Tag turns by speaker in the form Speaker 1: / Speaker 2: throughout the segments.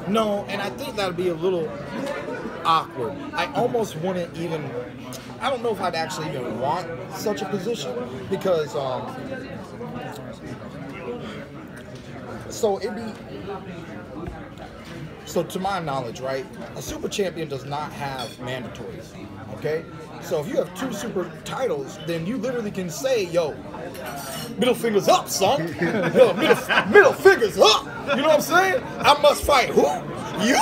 Speaker 1: No, and I think that'd be a little awkward. I almost wouldn't even. I don't know if I'd actually even want such a position because. So it'd be. So to my knowledge, right, a super champion does not have mandatories. Okay, so if you have 2 super titles, then you literally can say, "Yo, middle fingers up, son. Yo, middle fingers up." You know what I'm saying? I must fight who? You?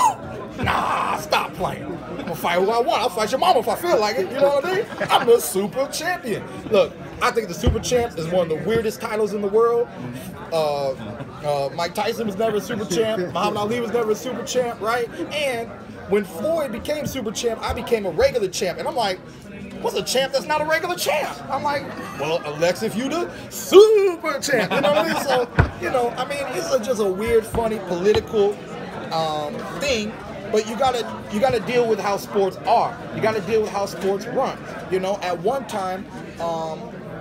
Speaker 1: Nah, stop playing. I'm gonna fight who I want. I'll fight your mama if I feel like it. You know what I mean? I'm the super champion. Look, I think the super champ is one of the weirdest titles in the world. Mike Tyson was never a super champ. Muhammad Ali was never a super champ, right? And when Floyd became super champ, I became a regular champ. And I'm like, what's a champ that's not a regular champ? I'm like, well, Alexa, if you the super champ. You know what I mean? So, you know, I mean, it's just a weird, funny, political thing. But you gotta deal with how sports are. You gotta deal with how sports run. You know, at one time,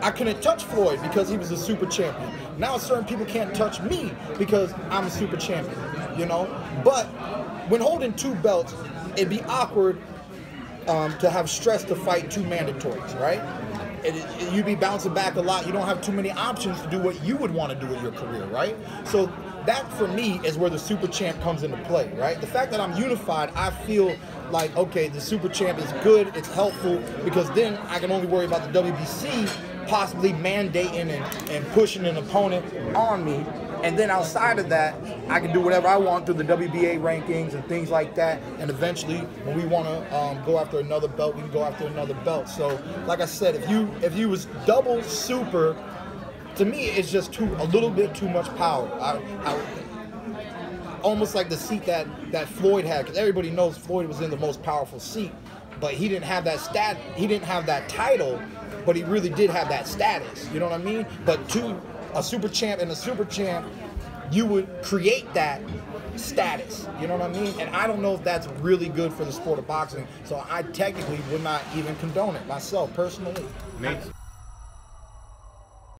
Speaker 1: I couldn't touch Floyd because he was a super champion. Now certain people can't touch me because I'm a super champion, you know? But when holding 2 belts, it'd be awkward to have stress to fight 2 mandatories, right? You'd be bouncing back a lot. You don't have too many options to do what you would want to do with your career, right? So that, for me, is where the super champ comes into play, right? The fact that I'm unified, I feel like, okay, the super champ is good, it's helpful, because then I can only worry about the WBC possibly mandating and pushing an opponent on me. And then outside of that, I can do whatever I want through the WBA rankings and things like that. And eventually, when we want to go after another belt, we can go after another belt. So, like I said, if you was double super, to me, it's just a little bit too much power. Almost like the seat that Floyd had, because everybody knows Floyd was in the most powerful seat, but he didn't have that he didn't have that title, but he really did have that status. You know what I mean? But to a super champ and a super champ, you would create that status. You know what I mean? And I don't know if that's really good for the sport of boxing. So I technically would not even condone it myself personally.